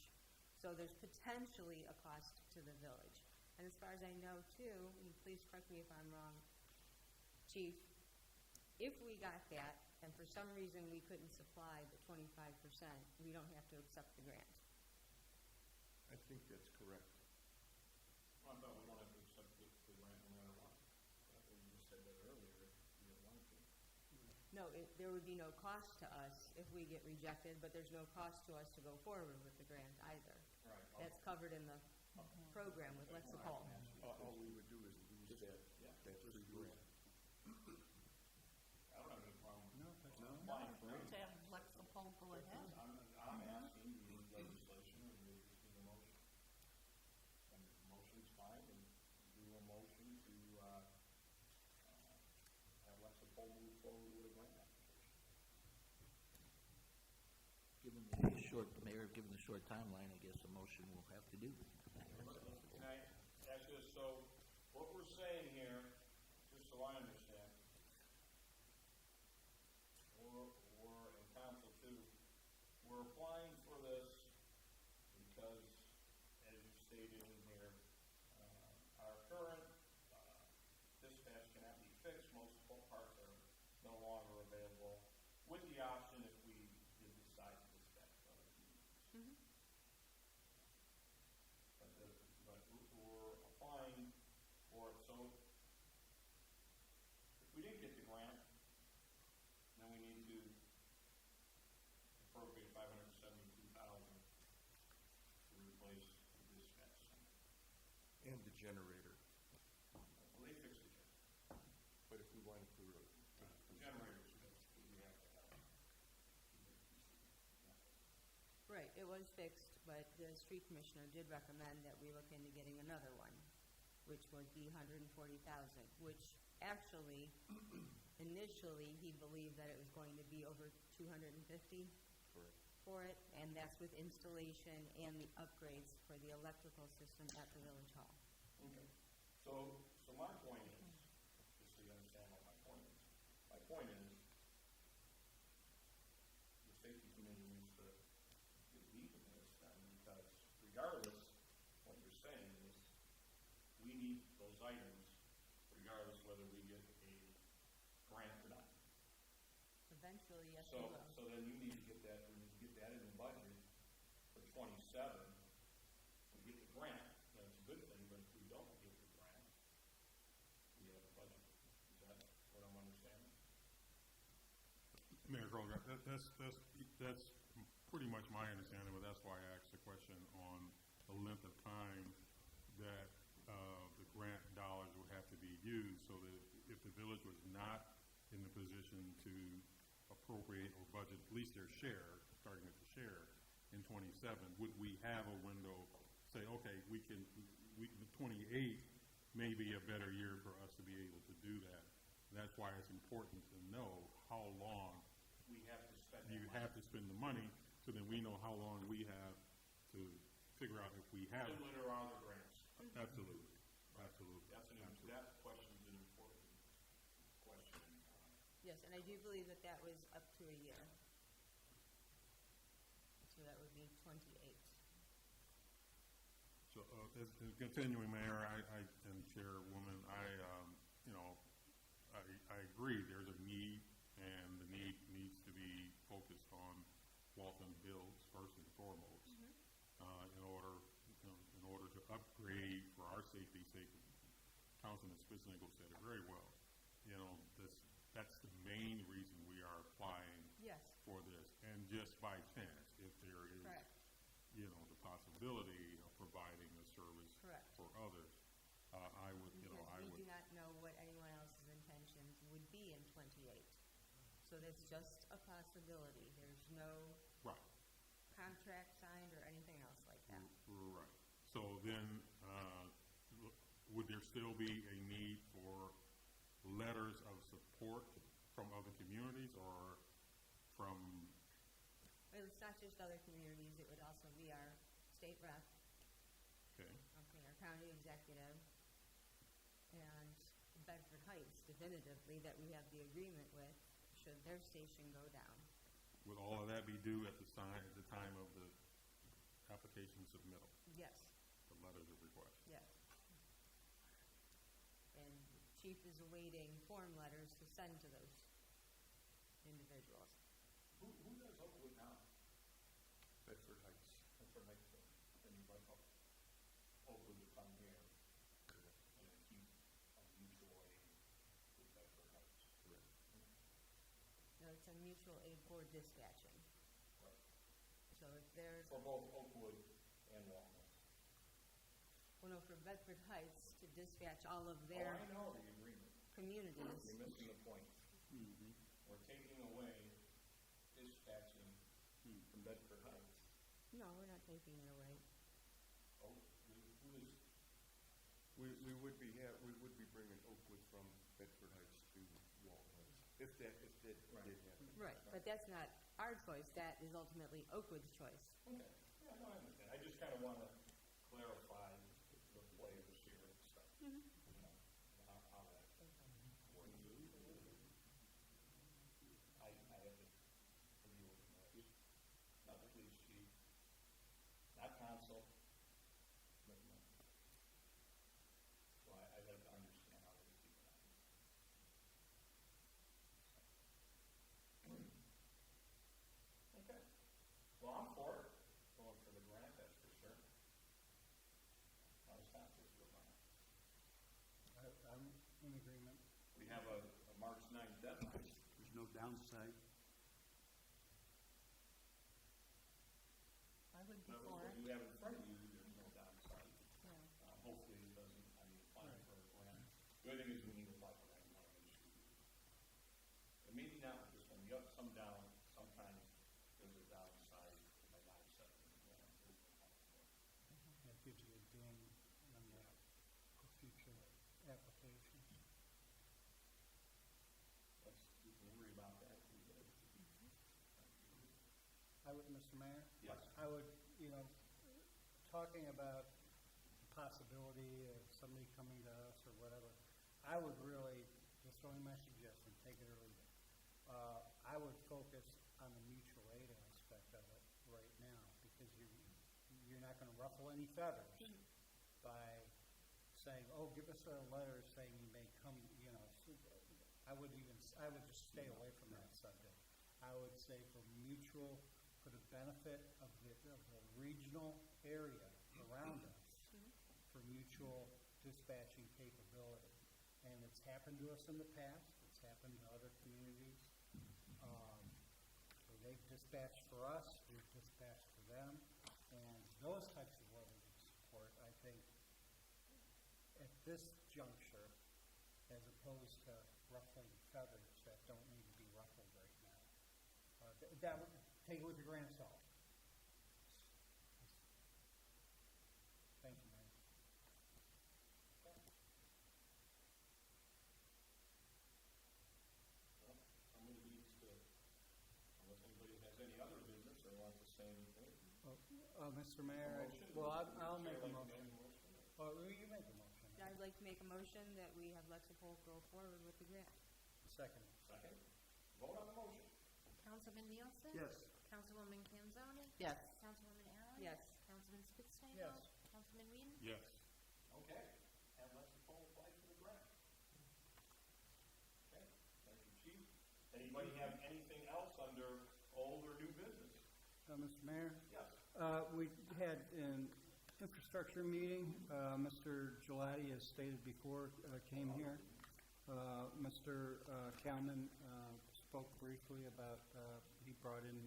So there's potentially a cost to the village. And as far as I know, too, and please correct me if I'm wrong, Chief, if we got that, and for some reason we couldn't supply the 25%, we don't have to accept the grant. I think that's correct. I thought we don't have to accept the grant no matter what. I thought you just said that earlier, if you didn't want to. No, there would be no cost to us if we get rejected, but there's no cost to us to go forward with the grant either. Right. That's covered in the program with Lexipol. All we would do is lose that free grant. I don't have any problem. No, that's No? Fine for me. Let's have Lexipol go ahead. I'm asking, do you need legislation or do you just need a motion? And the motion's fine, and do a motion to, have Lexipol move forward with a grant application. Given the mayor, given the short timeline, I guess a motion will have to do. Can I ask you this? So, what we're saying here, just so I understand, we're in council too, we're applying for this because, as you stated in here, our current dispatch cannot be fixed. Most parts are no longer available, with the option if we did decide to dispatch other communities. But we're applying for it, so if we didn't get the grant, then we need to appropriate $572,000 to replace the dispatch center. And the generator. Well, they fixed the generator. But if we wanted to, The generator's fixed, but we have to have it. Right, it was fixed, but the street commissioner did recommend that we look into getting another one, which would be $140,000, which actually, initially, he believed that it was going to be over $250 correct. for it, and that's with installation and the upgrades for the electrical system at the village hall. Okay. So my point is, just so you understand what my point is, the safety committee needs to get deep in this then, because regardless, what you're saying is, we need those items Eventually, yes, we So, will. so then you need to get that, we need to get that in the budget for 27. We get the grant, then it's a good thing, but if we don't get the grant, we have a budget. Is that what I'm understanding? Mayor Kroll, that's pretty much my understanding, but that's why I asked the question on the length of time that the grant dollars would have to be used, so that if the village was not in the position to appropriate or budget at least their share, starting at the share in 27, would we have a window, say, okay, we 28 may be a better year for us to be able to do that. And that's why it's important to know how long We have to spend that you money. have to spend the money, so then we know how long we have to figure out if we have it. Similar to our other grants. Absolutely, absolutely. That question's an important question. Yes, and I do believe that that was up to a year. So that would be 28. So, as continuing, Mayor, and Chairwoman, I agree, there's a need, and the need needs to be focused on Walton Hills first and foremost. In order to upgrade for our safety's sake. Councilman Spitznagel said it very well. That's the main reason we are applying Yes. for this. And just by chance, if there is, Correct. the possibility of providing a service Correct. for others, I would, Because we do not know what anyone else's intentions would be in 28. So that's just a possibility. There's no right, contract signed or anything else like that. right. So then, would there still be a need for letters of support from other communities or from, Well, it's not just other communities, it would also be our state rep, okay, our county executive, and Bedford Heights definitively that we have the agreement with, should their station go down. would all of that be due at the time of the application submittal, Yes, the letters of request? yes. And Chief is awaiting form letters to send to those individuals. Who does Oakwood now? Bedford Heights. That's what makes it. And you brought up Oakwood to come here and then keep a mutual aid with Bedford Heights. Correct. No, it's a mutual aid for dispatching. Right. So if there's, For both Oakwood and Walton. well, no, for Bedford Heights to dispatch all of Oh, their I know the agreement. communities. You're missing the point. We're taking away dispatching from Bedford Heights. No, we're not taking it away. Oh, who is, We would be bringing Oakwood from Bedford Heights to Walton Heights, if that Right. did happen. Right, but that's not our choice, that is ultimately Oakwood's choice. okay. Yeah, no, I understand. I just kind of want to clarify the players here and stuff. You know, how that works. I have to deal with noise. Not the police chief, not council, but no. So I'd like to understand how they keep it on. Okay. Well, I'm for it, going for the grant, that's for sure. It's not just for grant. I'm in agreement. We have a March 9th deadline. There's no downside. I would be But for what it. you have in front of you, there's no downside. Yeah. Hopefully it doesn't, applying for a grant. The other thing is we need to apply for grant money this year. But maybe not with this one, you have some down, sometimes there's a downside by not accepting the grant. That gives you a ding on the future applications. We can worry about that. I would, Mr. Mayor? Yes. I would, talking about the possibility of somebody coming to us or whatever, I would really, just throwing my suggestion, take it or leave it. I would focus on the mutual aid aspect of it right now, because you're not gonna ruffle any feathers by saying, oh, give us a letter saying you may come, I would just stay away from that subject. I I would say for the benefit of the regional area around us, for mutual dispatching capability. And it's happened to us in the past, it's happened to other communities. So they've dispatched for us, we've dispatched for them, and those types of levels of support, I think, at this juncture, as opposed to ruffling feathers that don't need to be ruffled right now. That would take it with a grain of salt. Thank you, Mary. Well, somebody needs to, unless anybody has any other business or wants to say anything. Mr. Mayor, I'll make a motion. Well, you make a motion. I'd like to make a motion that we have Lexipol go forward with the grant. Second. Second. Vote on the motion. Councilman Nielsen? Yes. Councilwoman Kanzoni? Yes. Councilwoman Allen? Yes. Councilman Spitznagel? Yes. Councilman Whedon? Yes. Okay. And let's poll apply for the grant. Okay. Thank you, Chief. Anybody have anything else under old or new business? Mr. Mayor? Yes. We had an infrastructure meeting. Mr. Gelati, as stated before, came here. Mr. Kalman spoke briefly about, he brought in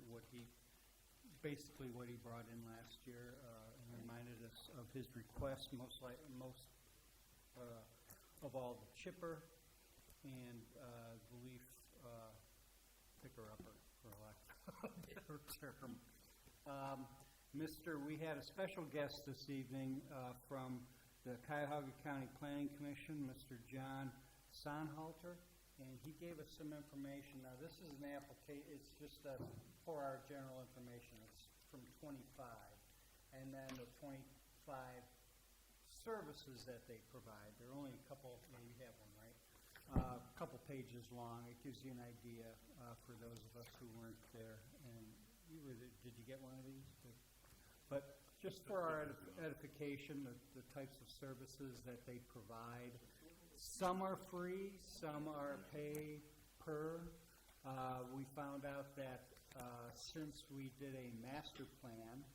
basically what he brought in last year, and reminded us of his request, most of all the chipper and the leaf picker-upper, for lack of a better term. We had a special guest this evening from the Cuyahoga County Planning Commission, Mr. John Sonhalter, and he gave us some information. Now, this is an application, it's just for our general information. It's from 25, and then the 25 services that they provide. They're only a couple, you have one, right? A couple pages long. It gives you an idea for those of us who weren't there. And did you get one of these? But just for our edification, the types of services that they provide. Some are free, some are pay per. We found out that since we did a master plan,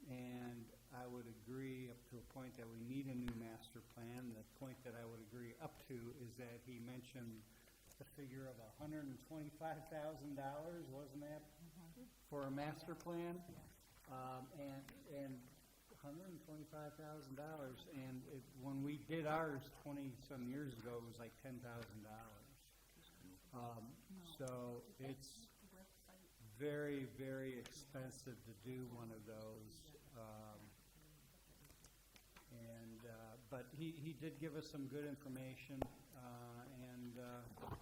and I would agree up to a point that we need a new master plan, the point that I would agree up to is that he mentioned the figure of $125,000, wasn't that, for a master plan? And $125,000, and when we did ours 20-some years ago, it was like $10,000. So it's very, very expensive to do one of those. But he did give us some good information, and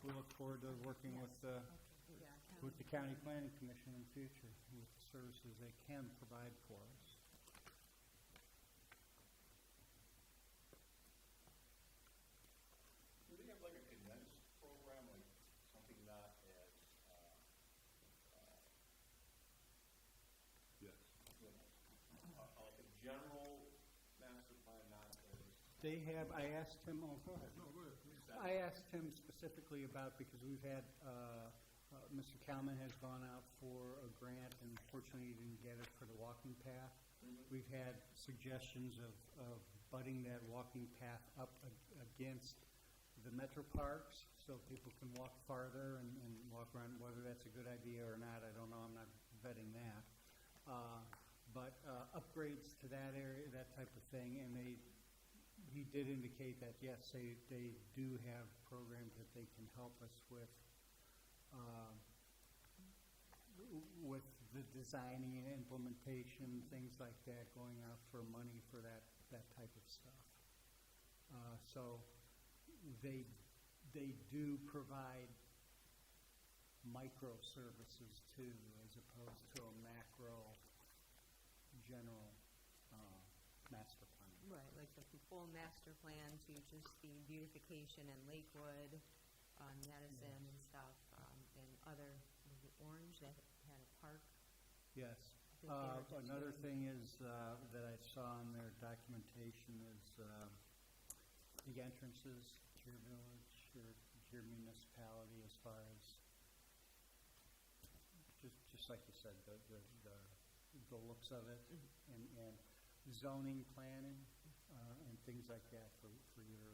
we look forward to working with the County Planning Commission in the future with the services they can provide for us. Do they have like a condensed program, like something not as, Yes. like a general master plan, not as? They have, I asked him, oh, go ahead. No, go ahead. I asked him specifically about, because we've had, Mr. Kalman has gone out for a grant, and fortunately he didn't get it for the walking path. We've had suggestions of butting that walking path up against the metro parks, so people can walk farther and walk around. Whether that's a good idea or not, I don't know, I'm not vetting that. But upgrades to that area, that type of thing, and he did indicate that, yes, they do have programs that they can help us with the designing and implementation, things like that, going out for money for that type of stuff. So they do provide micro services too, as opposed to a macro general master plan. Right, like the full master plan to just the beautification in Lakewood, on Madison and stuff, and other, was it Orange that had a park? Yes. That they were just Another doing. thing is, that I saw in their documentation is, the entrances to your village or to your municipality, as far as just like you said, the looks of it, and zoning planning, and things like that for your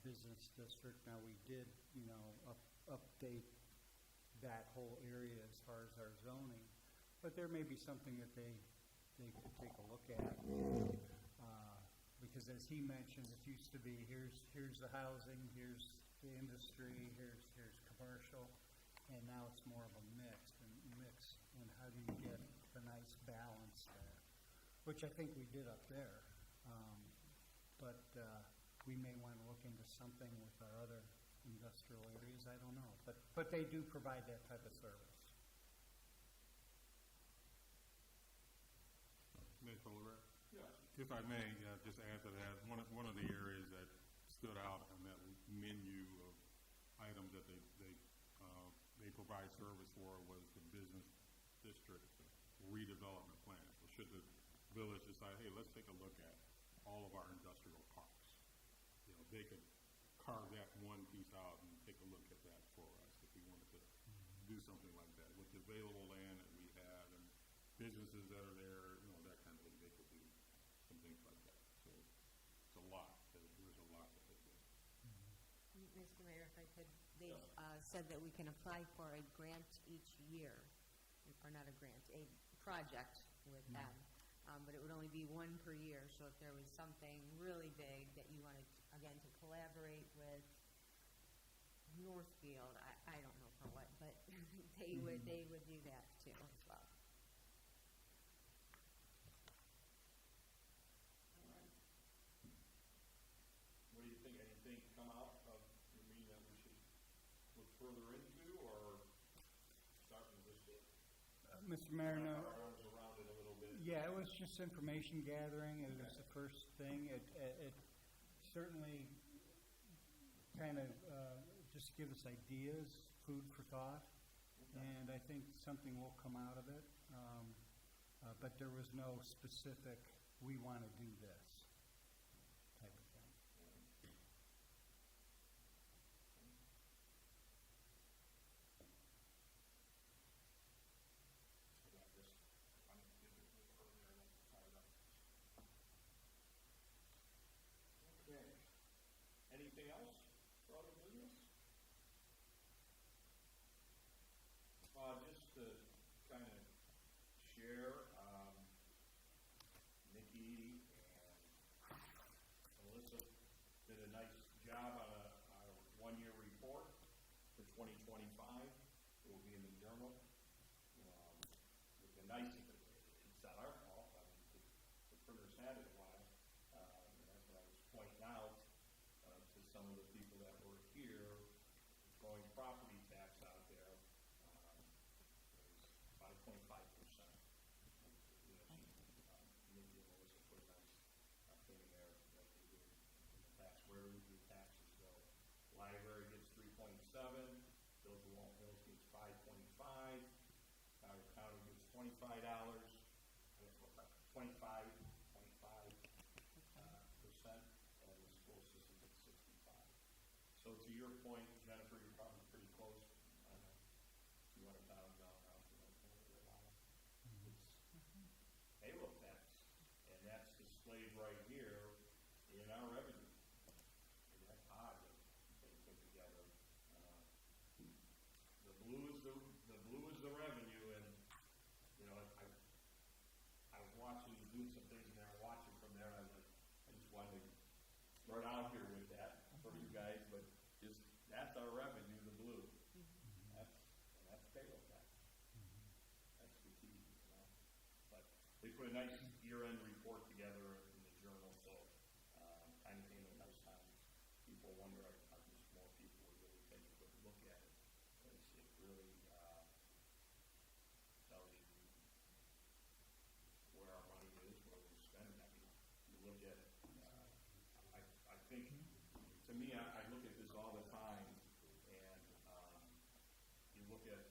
business district. Now, we did, update that whole area as far as our zoning, but there may be something that they could take a look at. Because as he mentioned, it used to be, here's the housing, here's the industry, here's commercial, and now it's more of a mix, and how do you get the nice balance there, which I think we did up there. But we may want to look into something with our other industrial areas, I don't know. But they do provide that type of service. Mr. Lorette? Yes. If I may, just add to that, one of the areas that stood out on that menu of items that they provide service for was the business district redevelopment plan. So should the village decide, hey, let's take a look at all of our industrial parks, they could carve that one piece out and take a look at that for us if we wanted to do something like that with the available land that we have and businesses that are there, that kind of thing. They could do some things like that. So it's a lot. There's a lot that they do. Mr. Mayor, if I could, they said that we can apply for a grant each year, or not a grant, a project with them. But it would only be one per year, so if there was something really big that you wanted, again, to collaborate with Northfield, I don't know for what, but they would do that too as well. What do you think? Anything come out of your meeting that we should look further into, or starting with this? Mr. Mayor, no. Our arms around it a little bit. Yeah, it was just information gathering. It was the first thing. It certainly kind of just give us ideas, food for thought, and I think something will come out of it. But there was no specific, we want to do this type of thing. Okay. Anything else for other business? Just to kind of share, Nikki and Melissa did a nice job on a one-year report for 2025. It will be in the journal. With the nice, it's not our fault. I mean, the printers had it a while. And that's what I was pointing out to some of the people that were here, throwing property tax out there. 5.5%. Nikki and Melissa put a nice thing there that they did in the tax. Where do the taxes go? Library gets 3.7. Village of Walton Hills gets 5.5. Our county gets $25. 25.5%, and the school system gets 65. So to your point, Jennifer, you're probably pretty close. I don't know, $200,000 house, it's payroll tax, and that's displayed right here in our revenue. In that pie that they put together. The blue is the revenue, and I was watching you doing some things in there, watching from there, and I just wanted to start out here with that for you guys, but that's our revenue, the blue. That's payroll tax. That's the key, But they put a nice year-end report together in the journal, so kind of came at a nice time. People wonder, I wish more people would really take a quick look at it, because it really tells you where our money is, where we're spending it. I mean, you look at, I think, to me, I look at this all the time, and you look at,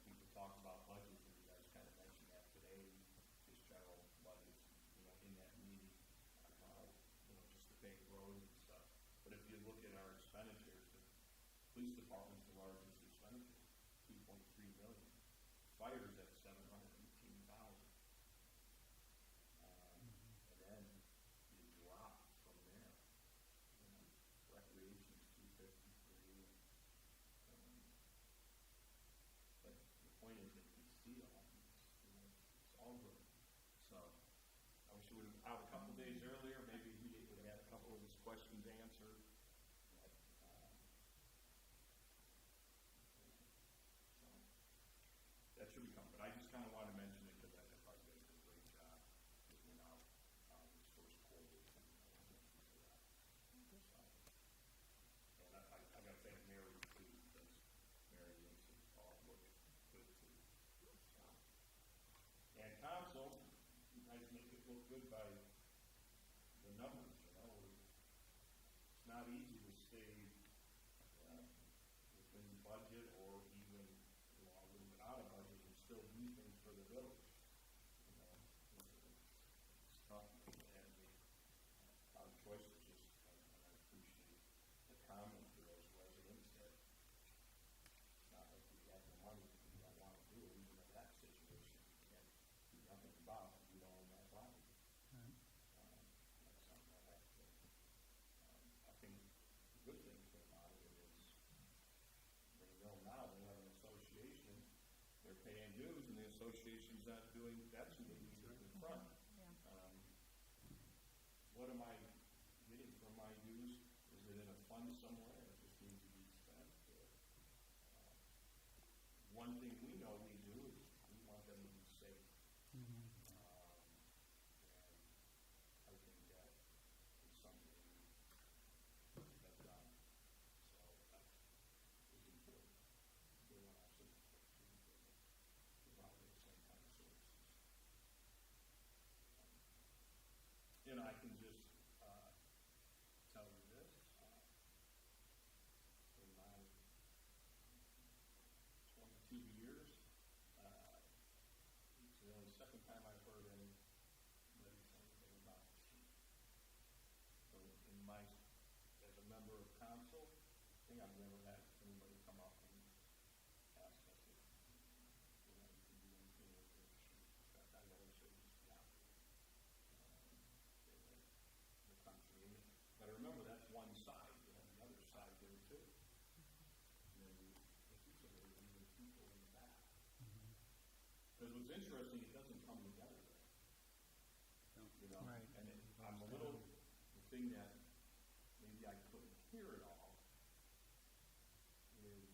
people talk about budgets, and you guys kind of mentioned that today, just general budgets, in that meeting, just to pay roads and stuff. But if you look at our expenditures, the police department's the largest come, but I just kind of want to mention it because I thought you guys did a great job getting out this first quarter. And thank you for that. And I got to thank Mary too, because Mary makes it all look good too. And council, you guys make it look good by the numbers, you know. It's not easy to stay within budget or even a little bit out of budget and still do things for the village. You know, it's tough, and our choices just, and I appreciate the comment for those residents that it's not like we have the money, we don't want to do it, even in that situation, we can't do nothing about it, we don't own that property. That's something I have to, I think the good thing about it is they know now they have an association, they're paying dues, and the association's not doing, that's who they need to confront. What am I getting from my dues? Is it in a fund somewhere, it just needs to be spent? One thing we know we do is we want them to be safe. And I think that is something we have done. So that is important. We want our citizens to provide the same kind of services. And I can just tell you this, in my 22 years, it's the only second time I've heard anybody say anything about the street. So in my, as a member of council, I think I've never had anybody come up and ask us if, you know, you can do anything with the street. In fact, I've always said just the opposite. The country. But remember, that's one side. You have the other side there too. And then if you say there are even people in the back. Because what's interesting, it doesn't come together there. You know, Right. and I'm a little, the thing that maybe I couldn't hear it all is,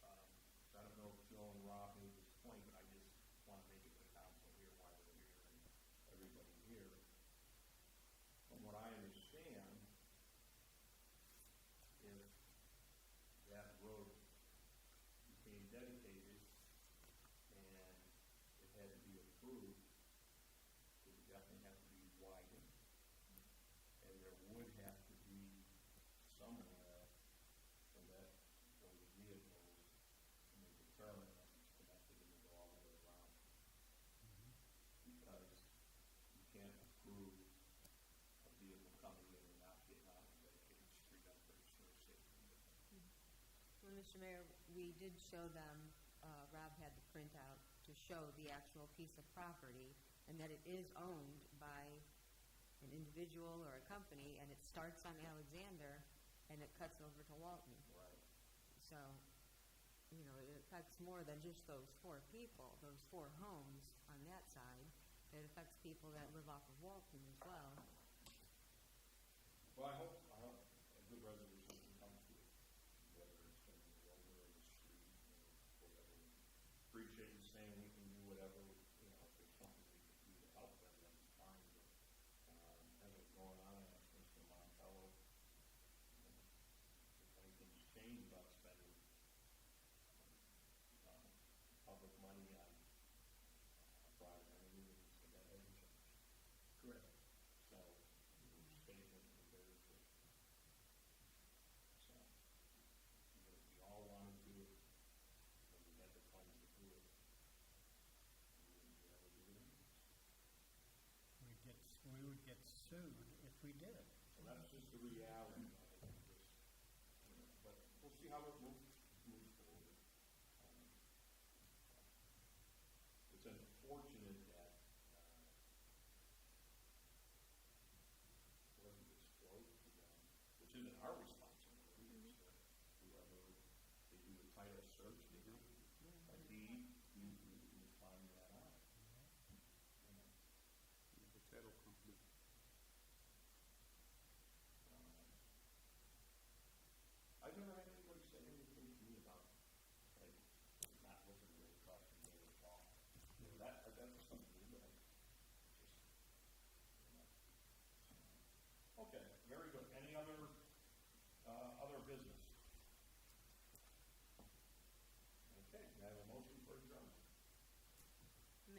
I don't know if Joe and Rob made this point, but I just want to make it to the council here while we're here and everybody here. From what I understand, if that road became dedicated and it had to be approved, it would definitely have to be widened. And there would have to be somewhere so that those vehicles, when they determine that it's connected and they go all the way around. Because you can't approve a vehicle coming in and not getting on a dedicated street. I'm pretty sure safety. Well, Mr. Mayor, we did show them, Rob had the printout to show the actual piece of property and that it is owned by an individual or a company, and it starts on Alexander and it cuts over to Walton. Right. So, you know, it affects more than just those 4 people, those 4 homes on that side. It affects people that live off of Walton as well. Well, I hope a good resolution can come to it, whether it's going to be over in the street or whatever. Appreciate you saying we can do whatever, you know, if there's something we can do to help them, then it's fine. But as it's going on, I asked Mr. Montello, if anything's changed about spending public money on private entities, and that hasn't changed. Correct. So, we're statement, we're very good.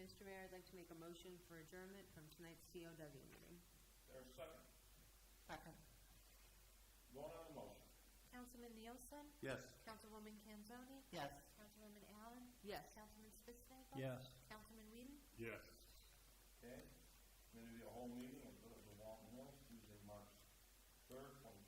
Mr. Mayor, I'd like to make a motion for adjournment from tonight's COW meeting. There's a second. Second. Vote on the motion. Councilman Nielsen? Yes. Councilwoman Kanzoni? Yes. Councilwoman Allen? Yes. Councilman Spitznagel? Yes. Councilman Whedon? Yes. Okay, committee of the whole meeting of the Village of Walton Hills, Tuesday, March 3rd, 2020.